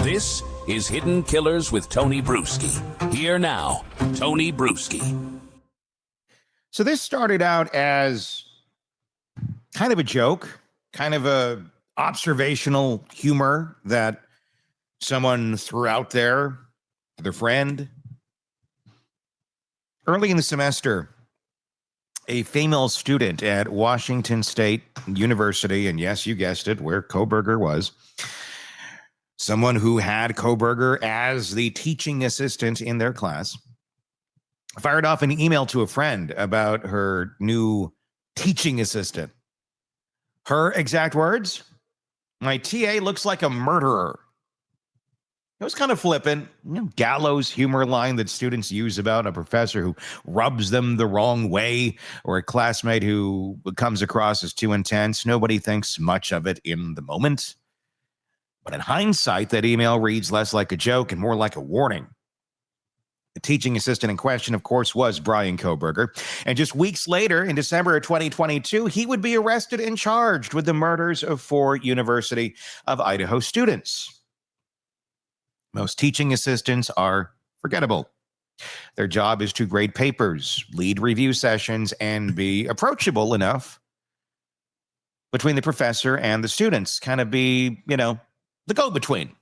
This is Hidden Killers with Tony Bruschi. Here now, Tony Bruschi. So this started out as kind of a joke, kind of a observational humor that someone threw out there to their friend. Early in the semester, a female student at Washington State University, and yes, you guessed it, where Kohberger was, someone who had Kohberger as the teaching assistant in their class, fired off an email to a friend about her new teaching assistant. Her exact words, "My TA looks like a murderer." It was kind of flippant, gallows humor line that students use about a professor who rubs them the wrong way or a classmate who comes across as too intense. Nobody thinks much of it in the moment. But in hindsight, that email reads less like a joke and more like a warning. The teaching assistant in question, of course, was Bryan Kohberger. And just weeks later, in December of 2022, he would be arrested and charged with the murders of 4 University of Idaho students. Most teaching assistants are forgettable. Their job is to grade papers, lead review sessions, and be approachable enough between the professor and the students. Kind of be, the go-between.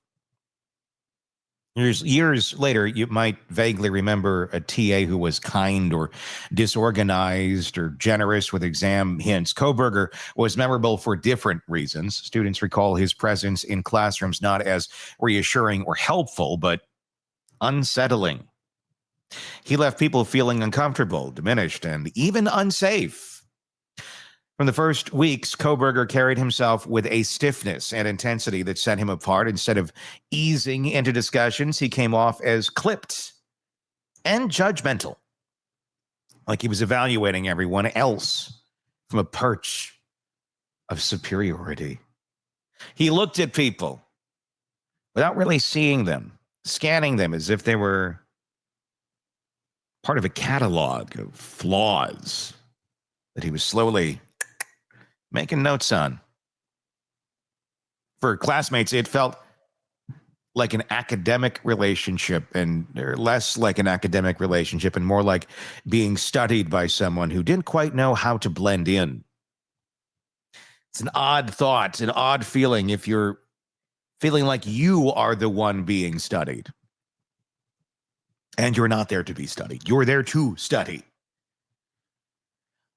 Years later, you might vaguely remember a TA who was kind or disorganized or generous with exam hints. Kohberger was memorable for different reasons. Students recall his presence in classrooms not as reassuring or helpful, but unsettling. He left people feeling uncomfortable, diminished, and even unsafe. From the first weeks, Kohberger carried himself with a stiffness and intensity that set him apart. Instead of easing into discussions, he came off as clipped and judgmental, like he was evaluating everyone else from a perch of superiority. He looked at people without really seeing them, scanning them as if they were part of a catalog of flaws that he was slowly making notes on. For classmates, it felt like an academic relationship, and less like an academic relationship and more like being studied by someone who didn't quite know how to blend in. It's an odd thought, an odd feeling if you're feeling like you are the one being studied. And you're not there to be studied. You're there to study.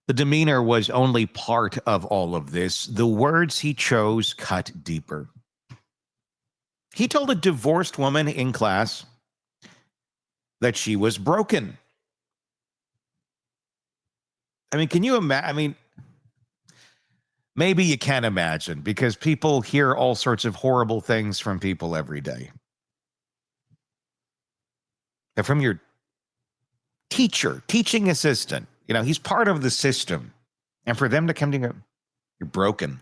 The demeanor was only part of all of this. The words he chose cut deeper. He told a divorced woman in class that she was broken. Can you imagine? Maybe you can imagine, because people hear all sorts of horrible things from people every day. And from your teacher, teaching assistant, he's part of the system. And for them to come to you, you're broken.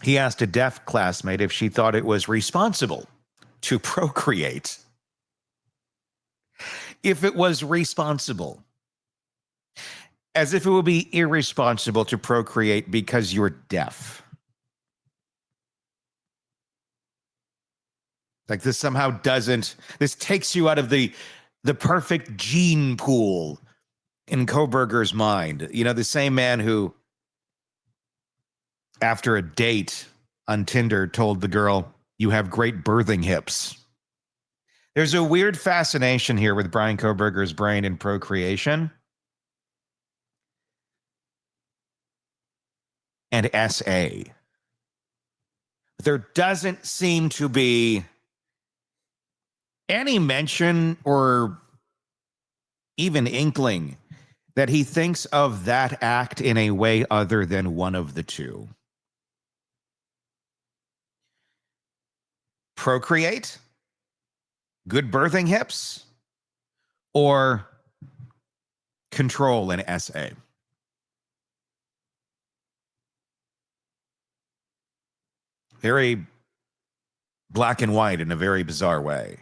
He asked a deaf classmate if she thought it was responsible to procreate. If it was responsible. As if it would be irresponsible to procreate because you're deaf. Like this somehow this takes you out of the perfect gene pool in Kohberger's mind. The same man who, after a date on Tinder, told the girl, "You have great birthing hips." There's a weird fascination here with Bryan Kohberger's brain and procreation. And SA. There doesn't seem to be any mention or even inkling that he thinks of that act in a way other than one of the two. Procreate, good birthing hips, or control an SA. Very black and white in a very bizarre way.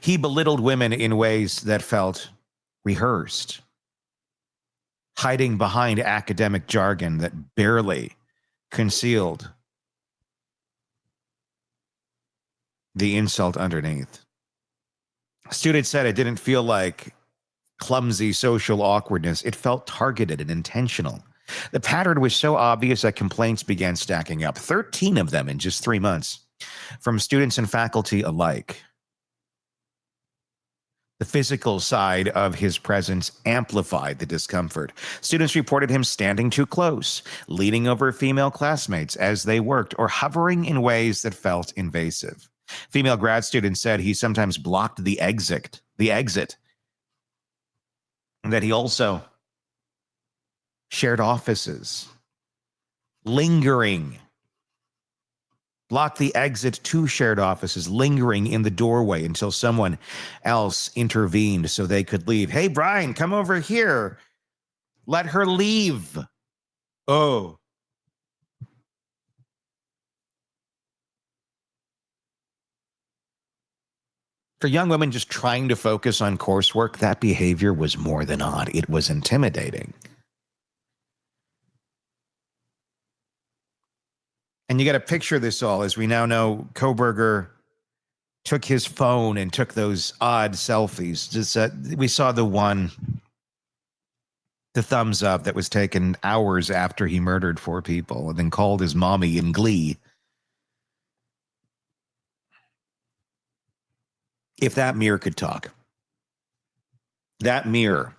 He belittled women in ways that felt rehearsed, hiding behind academic jargon that barely concealed the insult underneath. Students said it didn't feel like clumsy social awkwardness. It felt targeted and intentional. The pattern was so obvious that complaints began stacking up, 13 of them in just 3 months, from students and faculty alike. The physical side of his presence amplified the discomfort. Students reported him standing too close, leaning over female classmates as they worked, or hovering in ways that felt invasive. Female grad students said he sometimes blocked the exit, and that he also shared offices, blocked the exit to shared offices, lingering in the doorway until someone else intervened so they could leave. Hey, Bryan, come over here. Let her leave. Oh. For young women just trying to focus on coursework, that behavior was more than odd. It was intimidating. And you got to picture this all. As we now know, Kohberger took his phone and took those odd selfies. We saw the thumbs up that was taken hours after he murdered 4 people and then called his mommy in glee. If that mirror could talk, that mirror,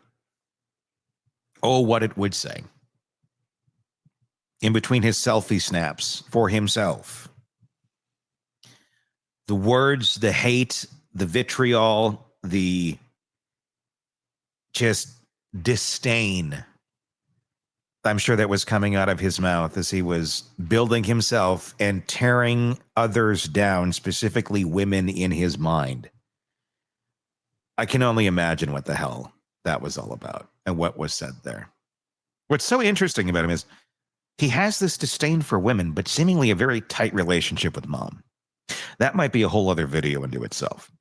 oh, what it would say. In between his selfie snaps for himself. The words, the hate, the vitriol, the just disdain, I'm sure that was coming out of his mouth as he was building himself and tearing others down, specifically women in his mind. I can only imagine what the hell that was all about and what was said there. What's so interesting about him is he has this disdain for women, but seemingly a very tight relationship with mom. That might be a whole other video into itself.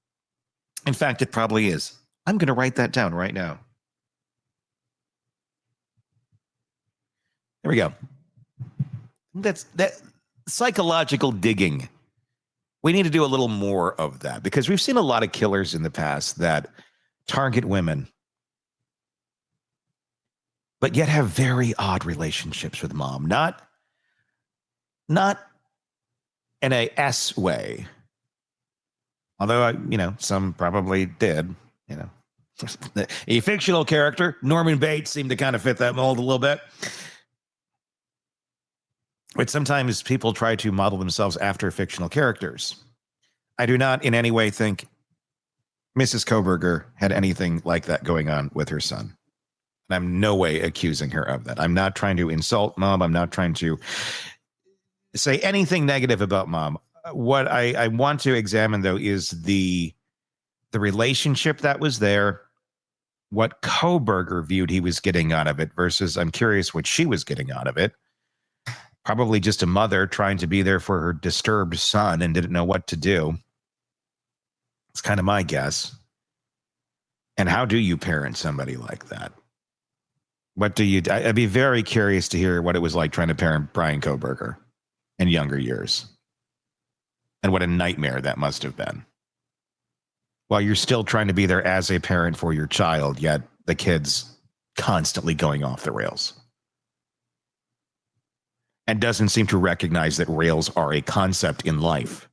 In fact, it probably is. I'm going to write that down right now. There we go. That's that psychological digging. We need to do a little more of that because we've seen a lot of killers in the past that target women, but yet have very odd relationships with mom. Not in a S way. Although, some probably did, A fictional character, Norman Bates, seemed to kind of fit that mold a little bit. But sometimes people try to model themselves after fictional characters. I do not in any way think Mrs. Kohberger had anything like that going on with her son. And I'm no way accusing her of that. I'm not trying to insult mom. I'm not trying to say anything negative about mom. What I want to examine, though, is the relationship that was there, what Kohberger viewed he was getting out of it versus I'm curious what she was getting out of it. Probably just a mother trying to be there for her disturbed son and didn't know what to do. It's kind of my guess. And how do you parent somebody like that? What do you... I'd be very curious to hear what it was like trying to parent Bryan Kohberger in younger years. And what a nightmare that must have been. While you're still trying to be there as a parent for your child, yet the kid's constantly going off the rails. And doesn't seem to recognize that rails are a concept in life.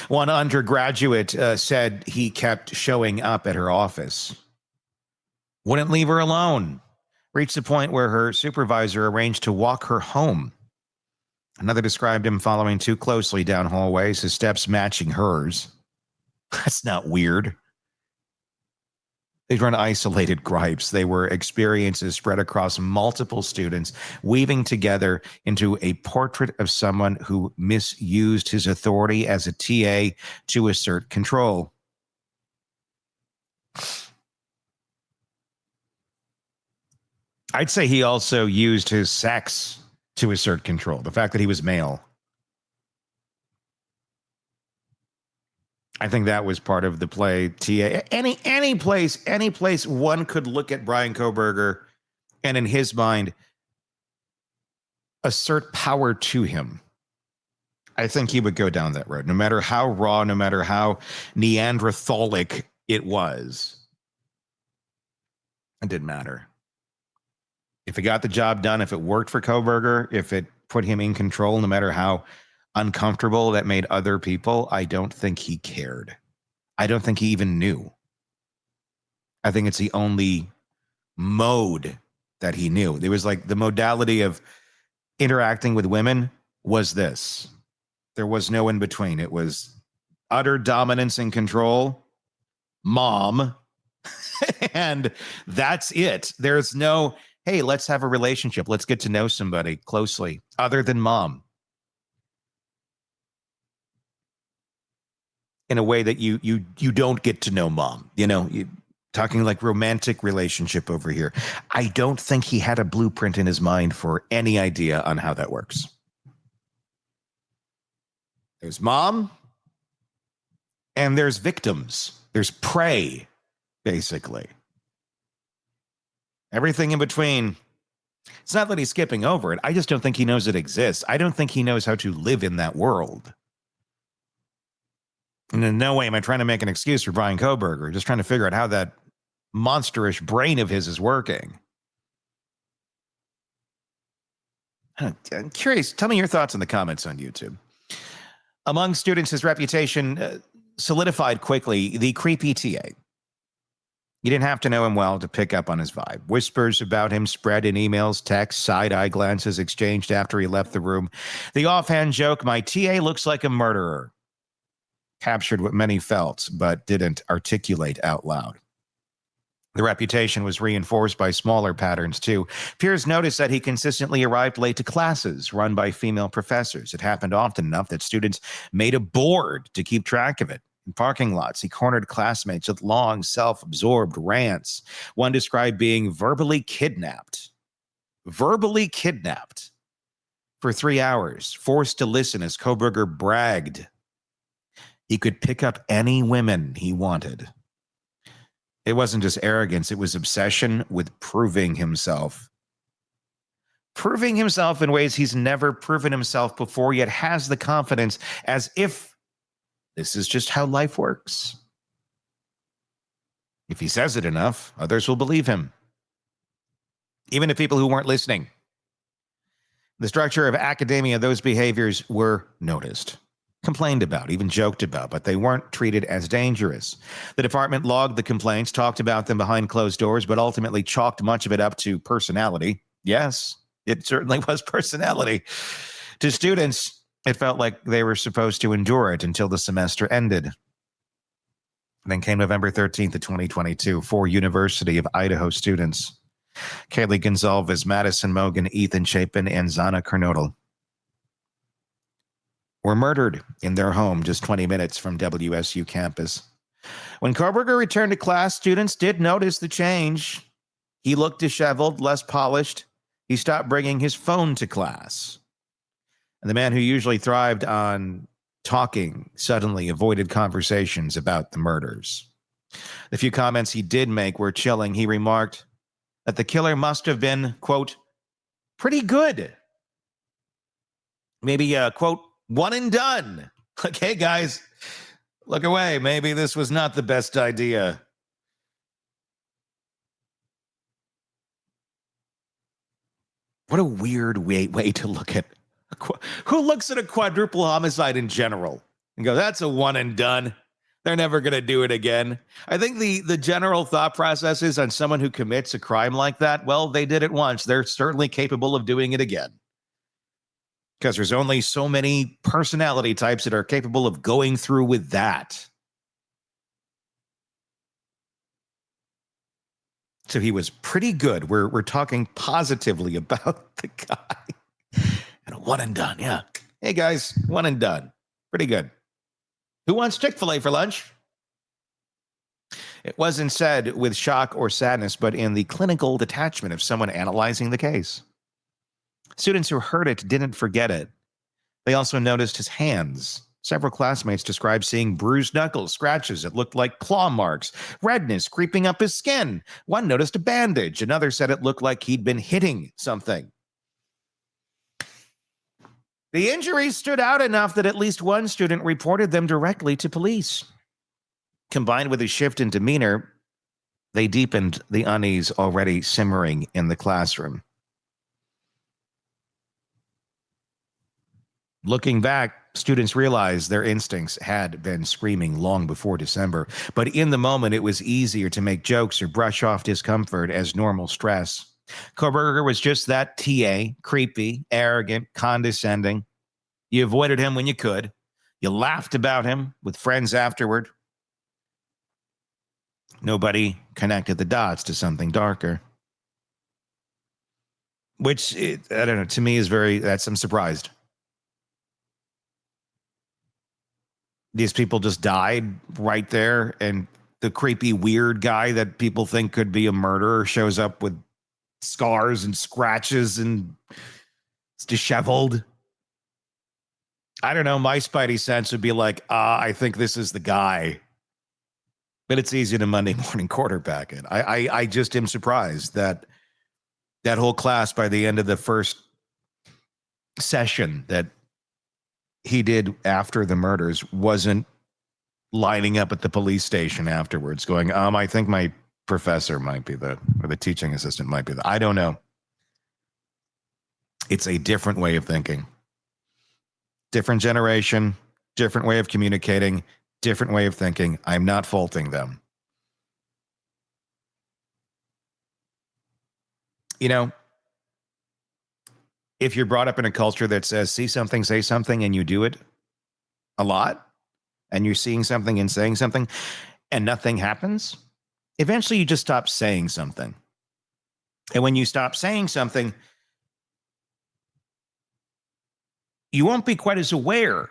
One undergraduate said he kept showing up at her office. Wouldn't leave her alone. Reached the point where her supervisor arranged to walk her home. Another described him following too closely down hallways, his steps matching hers. That's not weird. These weren't isolated gripes. They were experiences spread across multiple students, weaving together into a portrait of someone who misused his authority as a TA to assert control. I'd say he also used his sex to assert control. The fact that he was male. I think that was part of the play. TA. Any place one could look at Bryan Kohberger and in his mind assert power to him, I think he would go down that road, no matter how raw, no matter how Neanderthalic it was. It didn't matter. If it got the job done, if it worked for Kohberger, if it put him in control, no matter how uncomfortable that made other people, I don't think he cared. I don't think he even knew. I think it's the only mode that he knew. It was like the modality of interacting with women was this. There was no in between. It was utter dominance and control, mom, and that's it. There's no, hey, let's have a relationship. Let's get to know somebody closely other than mom. In a way that you don't get to know mom, talking like romantic relationship over here. I don't think he had a blueprint in his mind for any idea on how that works. There's mom and there's victims. There's prey, basically. Everything in between. It's not that he's skipping over it. I just don't think he knows it exists. I don't think he knows how to live in that world. And in no way am I trying to make an excuse for Bryan Kohberger, just trying to figure out how that monsterish brain of his is working. I'm curious. Tell me your thoughts in the comments on YouTube. Among students, his reputation solidified quickly. The creepy TA. You didn't have to know him well to pick up on his vibe. Whispers about him spread in emails, texts, side-eye glances exchanged after he left the room. The offhand joke, my TA looks like a murderer, captured what many felt, but didn't articulate out loud. The reputation was reinforced by smaller patterns, too. Peers noticed that he consistently arrived late to classes run by female professors. It happened often enough that students made a board to keep track of it. In parking lots, he cornered classmates with long, self-absorbed rants. One described being verbally kidnapped for 3 hours, forced to listen as Kohberger bragged he could pick up any women he wanted. It wasn't just arrogance, it was obsession with proving himself. Proving himself in ways he's never proven himself before, yet has the confidence as if this is just how life works. If he says it enough, others will believe him. Even if people who weren't listening. The structure of academia, those behaviors were noticed, complained about, even joked about, but they weren't treated as dangerous. The department logged the complaints, talked about them behind closed doors, but ultimately chalked much of it up to personality. Yes, it certainly was personality. To students, it felt like they were supposed to endure it until the semester ended. Then came November 13th of 2022, 4 University of Idaho students, Kaylee Gonzalez, Madison Mogan, Ethan Chapin, and Zana Kernodle, were murdered in their home just 20 minutes from WSU campus. When Kohberger returned to class, students did notice the change. He looked disheveled, less polished. He stopped bringing his phone to class. And the man who usually thrived on talking suddenly avoided conversations about the murders. The few comments he did make were chilling. He remarked that the killer must have been, quote, pretty good. Maybe, quote, one and done. Like, hey, guys, look away. Maybe this was not the best idea. What a weird way to look at. Who looks at a quadruple homicide in general and go, that's a one and done. They're never going to do it again. I think the general thought process is on someone who commits a crime like that, well, they did it once. They're certainly capable of doing it again. Because there's only so many personality types that are capable of going through with that. So he was pretty good. We're talking positively about the guy. And a one and done, yeah. Hey, guys, one and done. Pretty good. Who wants Chick-fil-A for lunch? It wasn't said with shock or sadness, but in the clinical detachment of someone analyzing the case. Students who heard it didn't forget it. They also noticed his hands. Several classmates described seeing bruised knuckles, scratches that looked like claw marks, redness creeping up his skin. One noticed a bandage. Another said it looked like he'd been hitting something. The injuries stood out enough that at least one student reported them directly to police. Combined with a shift in demeanor, they deepened the unease already simmering in the classroom. Looking back, students realized their instincts had been screaming long before December, but in the moment, it was easier to make jokes or brush off discomfort as normal stress. Kohberger was just that TA, creepy, arrogant, condescending. You avoided him when you could. You laughed about him with friends afterward. Nobody connected the dots to something darker. Which, I don't know, to me is I'm surprised. These people just died right there, and the creepy, weird guy that people think could be a murderer shows up with scars and scratches and it's disheveled. I don't know. My spidey sense would be like, I think this is the guy. But it's easy to Monday morning quarterback it. I just am surprised that that whole class, by the end of the first session that he did after the murders, wasn't lining up at the police station afterwards going, I think my professor might be or the teaching assistant might be I don't know. It's a different way of thinking. Different generation, different way of communicating, different way of thinking. I'm not faulting them. You know, if you're brought up in a culture that says, see something, say something, and you do it a lot, and you're seeing something and saying something, and nothing happens, eventually you just stop saying something. And when you stop saying something, you won't be quite as aware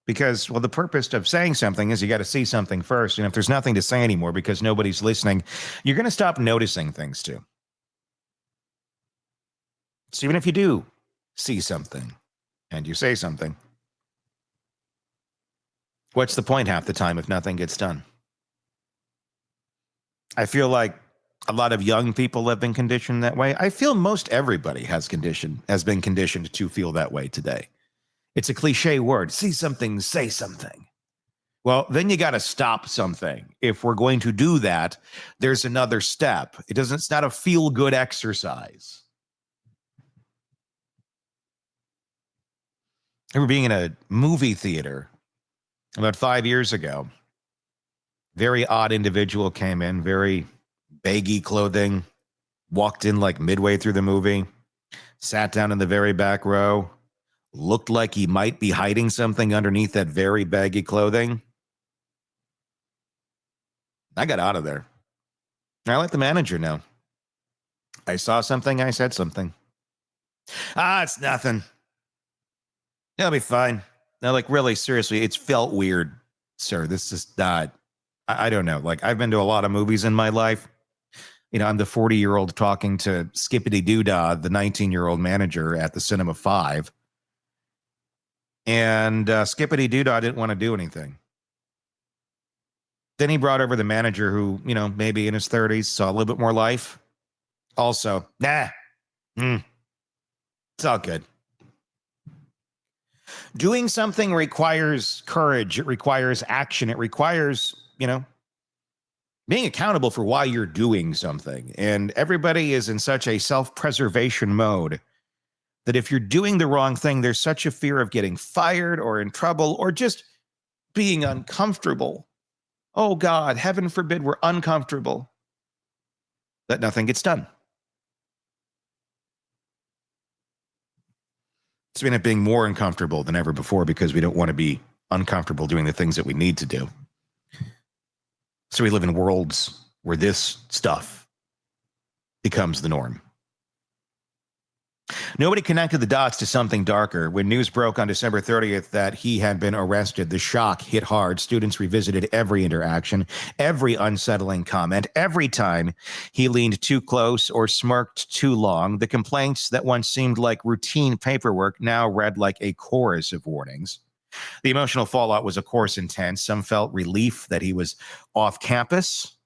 because, well, the purpose of saying something is you got to see something first. And if there's nothing to say anymore because nobody's listening, you're going to stop noticing things too. So even if you do see something and you say something, what's the point half the time if nothing gets done? I feel like a lot of young people have been conditioned that way. I feel most everybody has been conditioned to feel that way today. It's a cliche word. See something, say something. Well, then you got to stop something. If we're going to do that, there's another step. It's not a feel-good exercise. I remember being in a movie theater about 5 years ago. Very odd individual came in, very baggy clothing, walked in like midway through the movie, sat down in the very back row, looked like he might be hiding something underneath that very baggy clothing. I got out of there. I let the manager know. I saw something, I said something. It's nothing. It'll be fine. Now, like, really, seriously, it's felt weird, sir. This is not, I don't know. Like, I've been to a lot of movies in my life. You know, I'm the 40-year-old talking to Skippity Doodah, the 19-year-old manager at the Cinema 5. And Skippity Doodah didn't want to do anything. Then he brought over the manager who, you know, maybe in his 30s, saw a little bit more life. Also, it's all good. Doing something requires courage. It requires action. It requires, you know, being accountable for why you're doing something. And everybody is in such a self-preservation mode that if you're doing the wrong thing, there's such a fear of getting fired or in trouble or just being uncomfortable. Oh God, heaven forbid we're uncomfortable, that nothing gets done. So we end up being more uncomfortable than ever before because we don't want to be uncomfortable doing the things that we need to do. So we live in worlds where this stuff becomes the norm. Nobody connected the dots to something darker. When news broke on December 30th that he had been arrested, the shock hit hard. Students revisited every interaction, every unsettling comment, every time he leaned too close or smirked too long. The complaints that once seemed like routine paperwork now read like a chorus of warnings. The emotional fallout was, of course, intense. Some felt relief that he was off campus.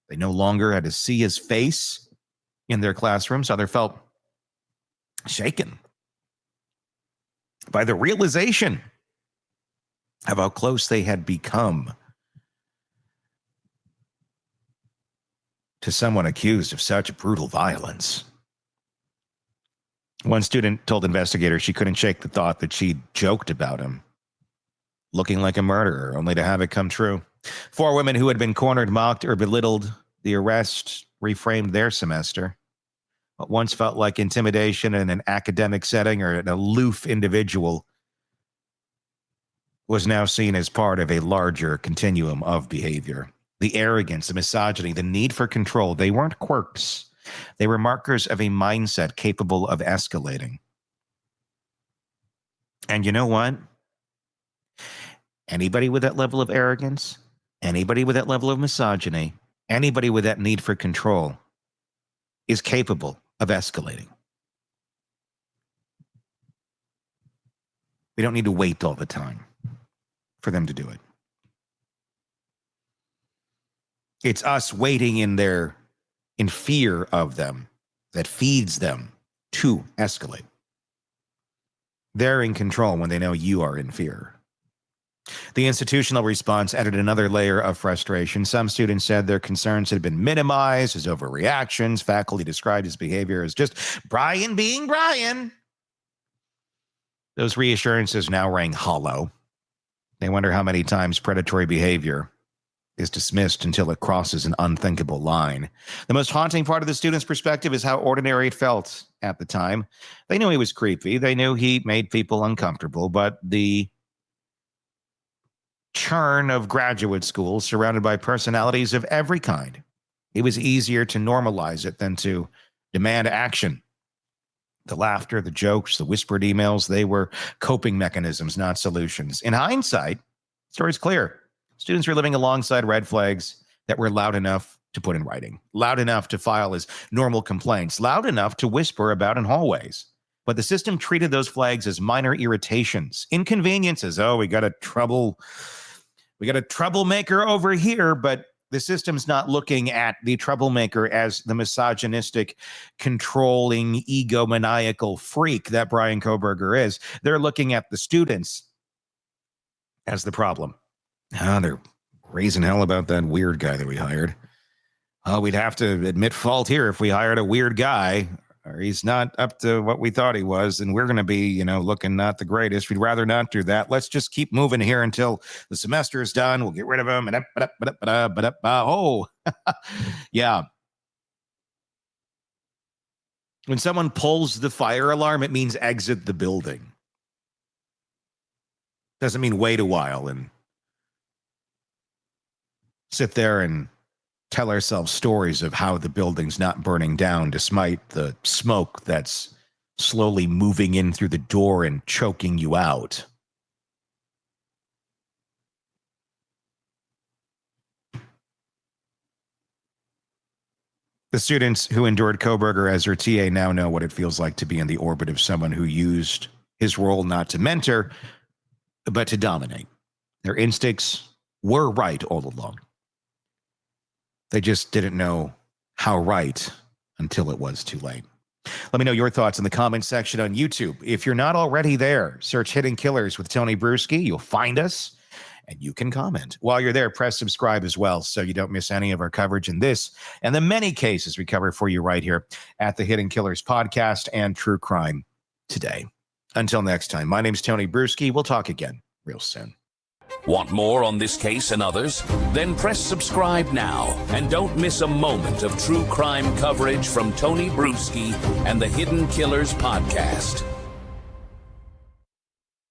They no longer had to see his face in their classrooms. Others felt shaken. by the realization of how close they had become to someone accused of such brutal violence. One student told investigators she couldn't shake the thought that she'd joked about him looking like a murderer, only to have it come true. 4 women who had been cornered, mocked, or belittled the arrest reframed their semester. What once felt like intimidation in an academic setting or an aloof individual was now seen as part of a larger continuum of behavior. The arrogance, the misogyny, the need for control, they weren't quirks. They were markers of a mindset capable of escalating. And you know what? Anybody with that level of arrogance, anybody with that level of misogyny, anybody with that need for control is capable of escalating. We don't need to wait all the time for them to do it. It's us waiting in fear of them that feeds them to escalate. They're in control when they know you are in fear. The institutional response added another layer of frustration. Some students said their concerns had been minimized as overreactions. Faculty described his behavior as just Bryan being Bryan. Those reassurances now rang hollow. They wonder how many times predatory behavior is dismissed until it crosses an unthinkable line. The most haunting part of the student's perspective is how ordinary it felt at the time. They knew he was creepy. They knew he made people uncomfortable, but the churn of graduate school surrounded by personalities of every kind, it was easier to normalize it than to demand action. The laughter, the jokes, the whispered emails, they were coping mechanisms, not solutions. In hindsight, the story's clear. Students were living alongside red flags that were loud enough to put in writing, loud enough to file as normal complaints, loud enough to whisper about in hallways. But the system treated those flags as minor irritations, inconveniences. Oh, we got a troublemaker over here, but the system's not looking at the troublemaker as the misogynistic, controlling, egomaniacal freak that Bryan Kohberger is. They're looking at the students as the problem. They're raising hell about that weird guy that we hired. We'd have to admit fault here if we hired a weird guy, or he's not up to what we thought he was, and we're going to be, looking not the greatest. We'd rather not do that. Let's just keep moving here until the semester is done. We'll get rid of him. Yeah. When someone pulls the fire alarm, it means exit the building. Doesn't mean wait a while and sit there and tell ourselves stories of how the building's not burning down despite the smoke that's slowly moving in through the door and choking you out. The students who endured Kohberger as their TA now know what it feels like to be in the orbit of someone who used his role not to mentor, but to dominate. Their instincts were right all along. They just didn't know how right until it was too late. Let me know your thoughts in the comments section on YouTube. If you're not already there, search Hidden Killers with Tony Bruschi. You'll find us, and you can comment. While you're there, press subscribe as well so you don't miss any of our coverage in this and the many cases we cover for you right here at the Hidden Killers podcast and True Crime Today. Until next time, my name's Tony Bruschi. We'll talk again real soon. Want more on this case and others? Then press subscribe now and don't miss a moment of true crime coverage from Tony Bruschi and the Hidden Killers podcast.